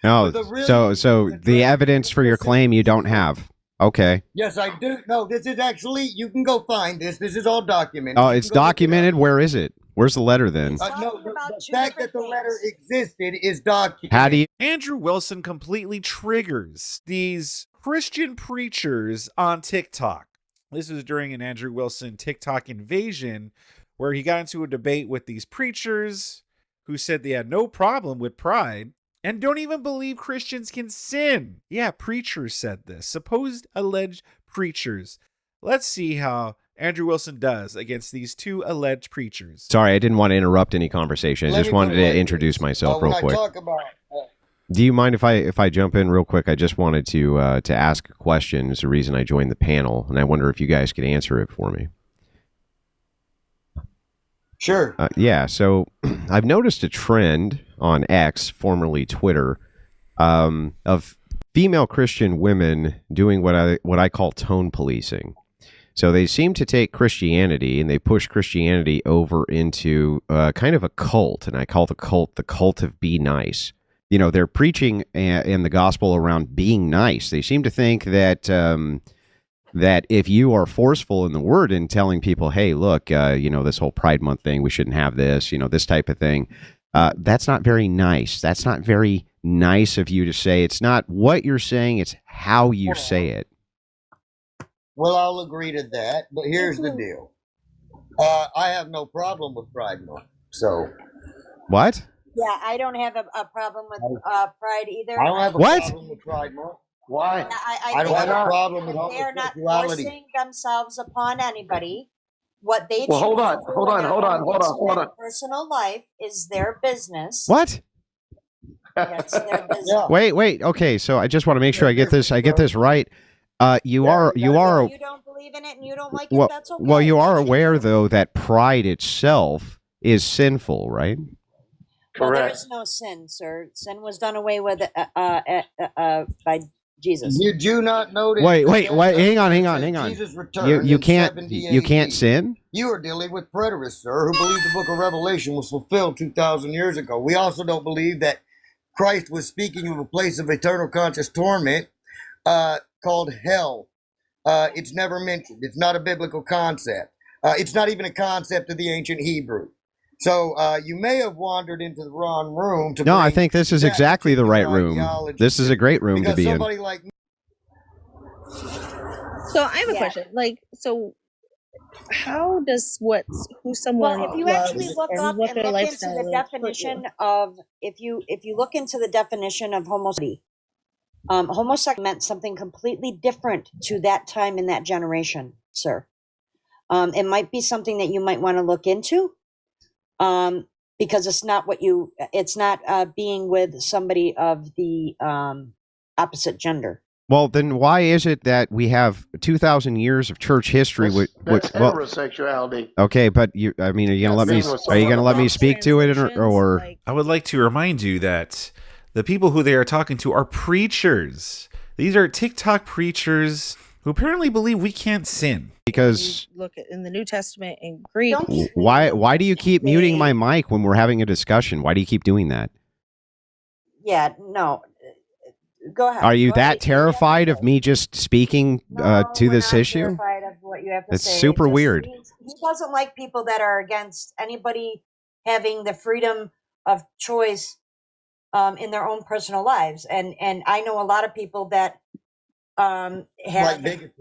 No, But so the evidence for your claim you don't have. Okay. Yes, I do. No, this is actually, you can go find this. This is all documented. Oh, You it's can go look it up. documented. Where is it? Where's the letter then? No, the fact that the letter existed is documented. How do you? Andrew Wilson completely triggers these Christian preachers on TikTok. This was during an Andrew Wilson TikTok invasion where he got into a debate with these preachers who said they had no problem with pride and don't even believe Christians can sin. Yeah, preachers said this. Supposed alleged preachers. Let's see how Andrew Wilson does against these two alleged preachers. Sorry, I didn't want to interrupt any conversation. I just wanted to introduce myself real quick. Do you mind if I jump in real quick? I just wanted to ask a question. It's the reason I joined the panel, and I wonder if you guys could answer it for me. Sure. Yeah, so I've noticed a trend on X, formerly Twitter, of female Christian women doing what I call tone policing. So they seem to take Christianity and they push Christianity over into kind of a cult, and I call the cult of be nice. You know, they're preaching in the gospel around being nice. They seem to think that that if you are forceful in the word and telling people, hey, look, this whole Pride Month thing, we shouldn't have this, this type of thing, that's not very nice. That's not very nice of you to say. It's not what you're saying, it's how you say it. Well, I'll agree to that, but here's the deal. I have no problem with Pride Month, so. What? Yeah, I don't have a problem with Pride either. I don't have a problem with Pride Month. Why? I don't have a problem with they are not homosexuality. forcing themselves upon anybody. What they Well, hold choose on, to do hold in on, their hold on, own hold on, hold on. personal life is their business. What? Yes, their business. Yeah. Wait. Okay, so I just want to make sure I get this right. You are You don't believe in it and you don't like it. That's okay. Well, you are aware though that pride itself is sinful, right? Well, there Correct. is no sin, sir. Sin was done away with by Jesus. You do not notice. Wait. Hang on. Jesus returned. You can't sin. You are dealing with preterists, sir, who believe the book of Revelation was fulfilled 2,000 years ago. We also don't believe that Christ was speaking of a place of eternal conscious torment called hell. It's never mentioned. It's not a biblical concept. It's not even a concept of the ancient Hebrew. So you may have wandered into the wrong room. No, I think this is exactly the right room. This is a great room to be in. Like So I have a question. So how does who someone Well, if you loves actually look and up what and their look lifestyle into the is definition of if you look into the definition of homosexuality, homosexuality meant something completely different to that time in that generation, sir. It might be something that you might want to look into. Because it's not being with somebody of the opposite gender. Well, then why is it that we have 2,000 years of church history That's heterosexuality. Okay, but are you gonna let me speak to it, or? I would like to remind you that the people who they are talking to are preachers. These are TikTok preachers who apparently believe we can't sin. Because look in the New Testament in Greek. Why do you keep muting my mic when we're having a discussion? Why do you keep doing that? Yeah, no. Go ahead. Are you that terrified of me just speaking to this issue? Terrified of what you have to it's say. super weird. He doesn't like people that are against anybody having the freedom of choice in their own personal lives. And I know a lot of people that have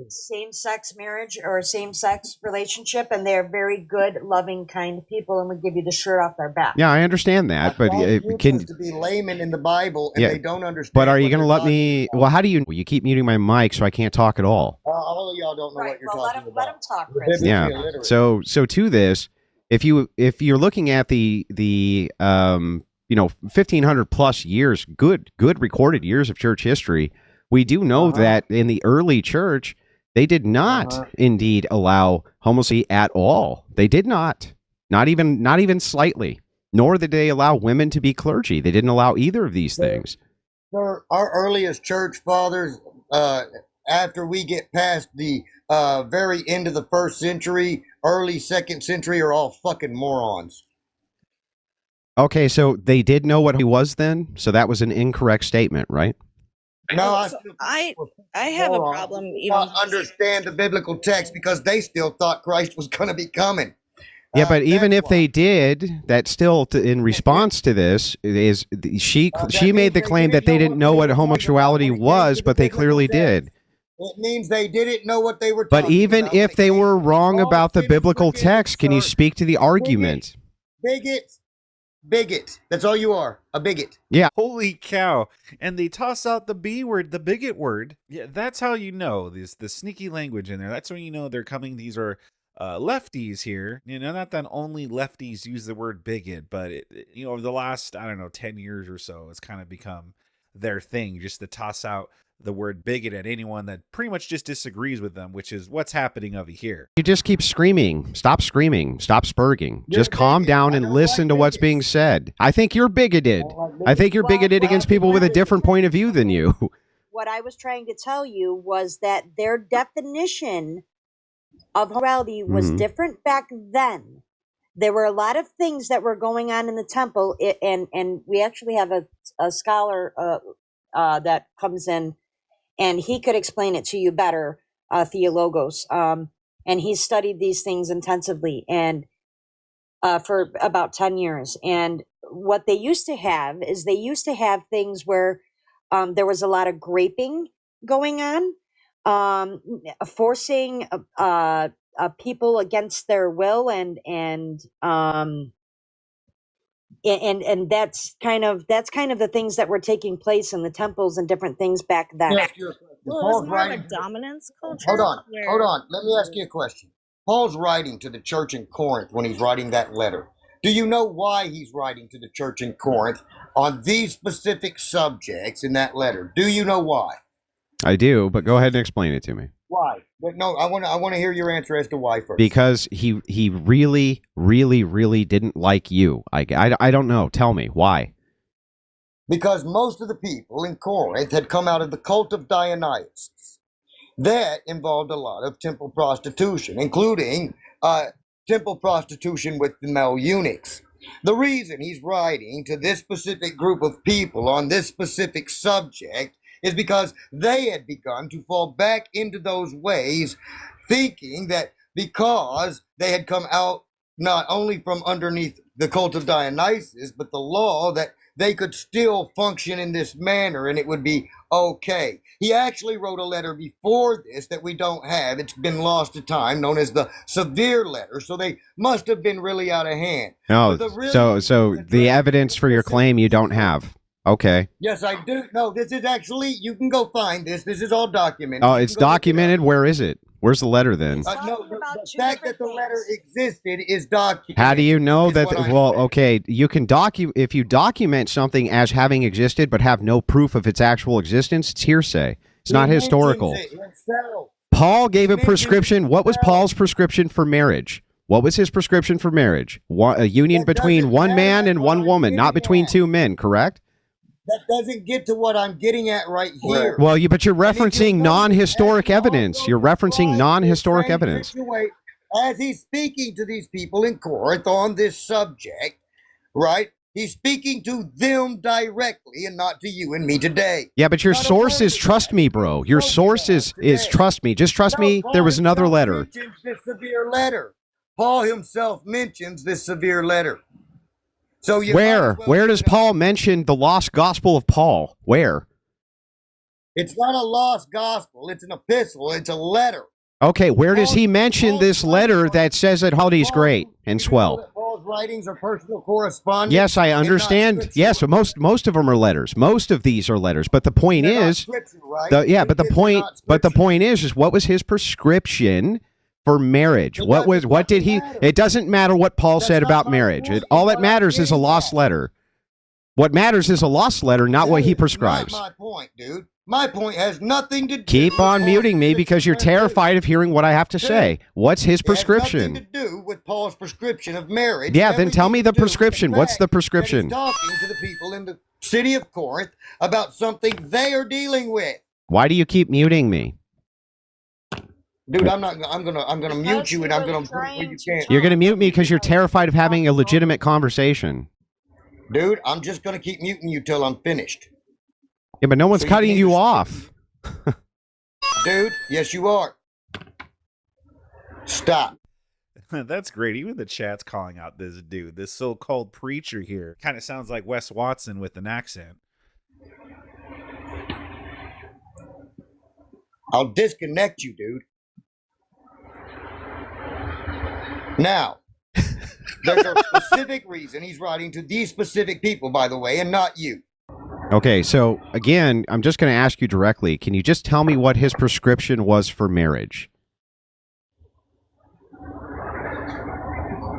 same-sex marriage or same-sex relationship, and they're very good, loving, kind people, and would give you the shirt off their back. Yeah, I understand that, but can to be laymen in the Bible, and they don't understand. But are you going to let me? Well, how do you keep muting my mic so I can't talk at all? All of y'all don't know what you're talking about. Let him talk, Chris. Yeah. So to this, if you're looking at the 1,500 plus years, good recorded years of church history. We do know that in the early church, they did not indeed allow homosexuality at all. They did not even slightly. Nor did they allow women to be clergy. They didn't allow either of these things. Our earliest church fathers, after we get past the very end of the 1st century, early 2nd century, are all fucking morons. Okay, so they did know what he was then? So that was an incorrect statement, right? No, So I have a problem even not understand the biblical text because they still thought Christ was going to be coming. Yeah, but even That's if they why. did, that still, in response to this, is she That made means the they claim that didn't they know didn't what know they what were talking about homosexuality when it came was, to the but they biblical clearly text. did. It means they didn't know what they were But talking even about when if it they came were to wrong all about the sin is biblical forgiven, text, can you sir. speak to the argument? Bigot. Bigot. That's all you are. A bigot. Yeah. Holy cow. And they toss out the B word, the bigot word. Yeah, that's how you know the sneaky language in there. That's when you know they're coming. These are lefties here. You know, not that only lefties use the word bigot, but over the last, I don't know, 10 years or so, it's kind of become their thing just to toss out the word bigot at anyone that pretty much just disagrees with them, which is what's happening over here. You just keep screaming. Stop screaming. Stop spurging. You're Just calm bigot. down I and don't listen like to what's bigots. being said. I think you're bigoted. I don't like I think bigots. you're bigoted against people with a different point of view than you. What I was trying to tell you was that their definition of morality was Mhm. different back then. There were a lot of things that were going on in the temple, and we actually have a scholar that comes in, and he could explain it to you better, Theologos. And he studied these things intensively and for about 10 years. And what they used to have is they used to have things where there was a lot of graping going on, forcing people against their will, and that's kind of the things that were taking place in the temples and different things back then. Let me ask you a question. well, it was Paul's more of a writing. dominance culture. Hold on. where- Hold on. Let me ask you a question. Paul's writing to the church in Corinth when he's writing that letter. Do you know why he's writing to the church in Corinth on these specific subjects in that letter? Do you know why? I do, but go ahead and explain it to me. Why? But no, I want to hear your answer as to why first. Because he really, really, really didn't like you. I don't know. Tell me why. Because most of the people in Corinth had come out of the cult of Dionysus. That involved a lot of temple prostitution, including temple prostitution with the male eunuchs. The reason he's writing to this specific group of people on this specific subject is because they had begun to fall back into those ways, thinking that because they had come out not only from underneath the cult of Dionysus, but the law, that they could still function in this manner and it would be okay. He actually wrote a letter before this that we don't have. It's been lost to time, known as the severe letter. So they must have been really out of hand. Oh, But the really- so the evidence for your claim you don't have. Okay. Yes, I do. No, this is actually, you can go find this. This is all documented. Oh, You it's can go look it up. documented. Where is it? Where's the letter then? It's No, talking the about two fact that different the letter things. existed is documented. How do you know is that? what I'm Well, saying. okay, you can if you document something as having existed but have no proof of its actual existence, it's hearsay. It's not He mentions historical. it himself. Paul gave a mentions prescription. What was himself. Paul's prescription for marriage? What was his prescription for marriage? A union That between doesn't one matter. man and That's one what I'm woman, not getting between at. two men, correct? That doesn't get to what I'm getting at right here. Well, but you're And if referencing you'll non-historic notice, as evidence. Paul You're referencing describes non-historic this same evidence. situation, as he's speaking to these people in Corinth on this subject, right? He's speaking to them directly and not to you and me today. Yeah, but your Not a source word is of trust that me, bro. Your spoken source of is today. trust me. Just trust No, me. Paul There was another himself letter. mentions this severe letter. Paul himself mentions this severe letter. So you might as well Where look does it up. Paul mention the lost gospel of Paul? Where? It's not a lost gospel. It's an epistle. It's a letter. Okay, where does he mention Paul's this letter that says that Haldy's great and Do you know swell? that Paul's writings are personal correspondence. Yes, I and not understand. scripture? Yes, most of them are letters. Most of these are letters. But the point They're not is, scripture, right? but the They're not point scripture. is what was his prescription for marriage? It what did he? matter. It doesn't matter what Paul That's said not about my marriage. point. All It's that what I'm matters is a getting lost at. letter. What matters is a lost letter, not That what he is prescribes. Not my point, dude. My point has nothing to do. Keep with on Paul's muting me because you're prescription of terrified of hearing what I have to Dude, say. What's his It has prescription? nothing to do with Paul's prescription of marriage. Yeah, then tell Everything me to the do with prescription. What's fact the that prescription? he's talking to the people in the city of Corinth about something they are dealing with. Why do you keep muting me? Dude, I'm gonna mute you and I'm gonna put it where you can't. You're going to mute me because you're terrified of having a legitimate conversation. Dude, I'm just going to keep muting you till I'm finished. Yeah, but no one's So you cutting can you either off. Dude, yes, you are. Stop. That's great. Even the chat's calling out this dude, this so-called preacher here. Kind of sounds like Wes Watson with an accent. I'll disconnect you, dude. Now, there's a specific reason he's writing to these specific people, by the way, and not you. Okay, so again, I'm just going to ask you directly. Can you just tell me what his prescription was for marriage?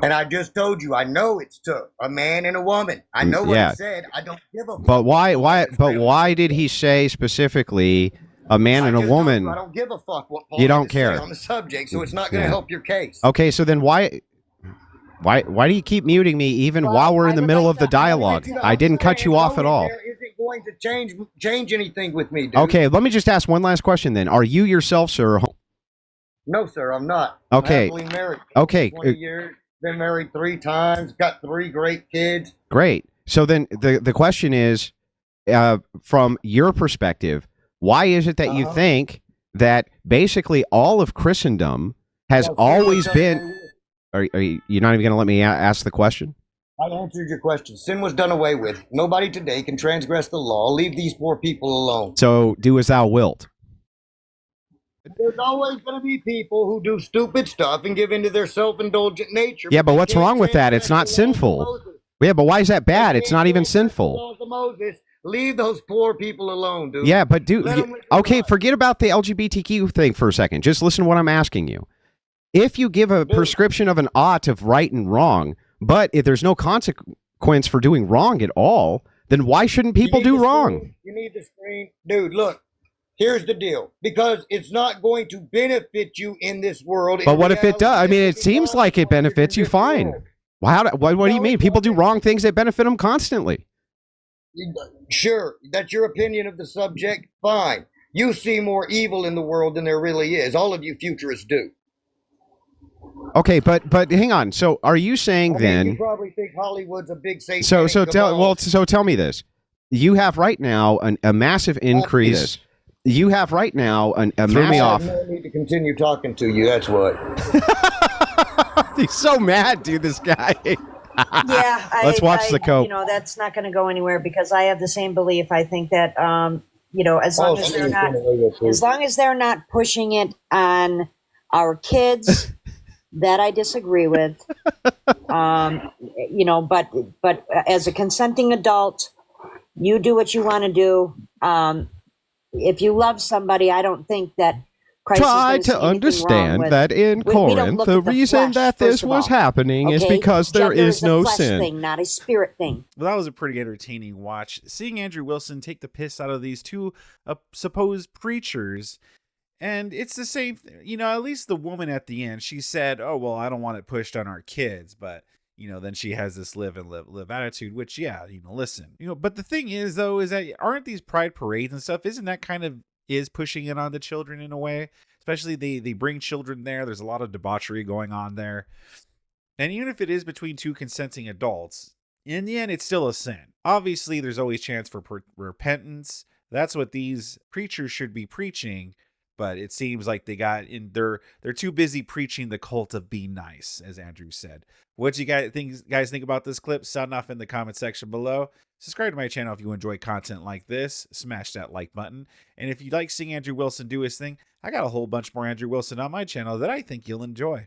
And I just told you, I know it's to a man and a woman. I know what Yeah. he said. I don't give a fuck. But why did he say specifically a man and a I just told woman? you, I don't give a fuck what Paul You had don't to say care. on the subject, so it's not going to Yeah. help your case. Okay, so then why do you keep muting me even Well, while we're in the middle of the I'm gonna dialogue? let you know. I didn't cut you off at all. There isn't going to change anything with me, dude. Okay, let me just ask one last question then. Are you yourself, sir? No, sir, I'm not. Okay. I'm happily married. Okay. 20 years. Been married 3 times. Got 3 great kids. Great. So then the question is, from your perspective, why is it that you think that basically all of Christendom has always been... Are you not even going to let me ask the question? I answered your question. Sin was done away with. Nobody today can transgress the law. Leave these poor people alone. So do as thou wilt. There's always going to be people who do stupid stuff and give into their self-indulgent nature. Yeah, but they what's can't wrong with that? It's not transgress the laws of sinful. Moses. Yeah, but why is that bad? They It's can't not even transgress the sinful. laws of Moses. Leave those poor people alone, dude. Yeah, but Let 'em live their okay, life. forget about the LGBTQ thing for a second. Just listen to what I'm asking you. If you give a prescription of an ought of right and wrong, but if there's no consequence for doing wrong at all, then why shouldn't people You need do the wrong? screen. You need the screen. Dude, look. Here's the deal. Because it's not going to benefit you in this world. But In what if it reality, does? I mean, it it's seems not like it going to benefits you this fine. world. Wow, what do you No, mean? it People do doesn't. wrong things that benefit them constantly. Sure, that's your opinion of the subject. Fine. You see more evil in the world than there really is. All of you futurists do. Okay, but hang on. So are you saying I mean, then? you probably think Hollywood's a big satanic So cabal. tell me this. You have right now a massive increase. You have right now a Threw me off. I have no need to continue talking to you. That's what. He's so mad, dude. This guy. Yeah, Let's watch the cope. You know, that's not going to go anywhere because I have the same belief. I think that you know, as long as they're not pushing it on our kids, that I disagree with. You know, but as a consenting adult, you do what you want to do. If you love somebody, I don't think that Christ Try is gonna to see anything wrong understand with- that in we don't Corinth, look the at the reason flesh, that this first of was all. happening is Okay? because there Gender is a no flesh sin. thing, not a spirit thing. Well, that was a pretty entertaining watch. Seeing Andrew Wilson take the piss out of these two supposed preachers. And it's the same, you know, at least the woman at the end, she said, oh, well, I don't want it pushed on our kids. But, you know, then she has this live and live attitude, which, yeah, you know, listen. You know, but the thing is, though, is that aren't these pride parades and stuff, isn't that kind of is pushing it on the children in a way? Especially they bring children there. There's a lot of debauchery going on there. And even if it is between two consenting adults, in the end, it's still a sin. Obviously, there's always chance for repentance. That's what these preachers should be preaching. But it seems like they're too busy preaching the cult of be nice, as Andrew said. What do you guys think about this clip? Sound off in the comment section below. Subscribe to my channel if you enjoy content like this. Smash that like button. And if you like seeing Andrew Wilson do his thing, I got a whole bunch more Andrew Wilson on my channel that I think you'll enjoy.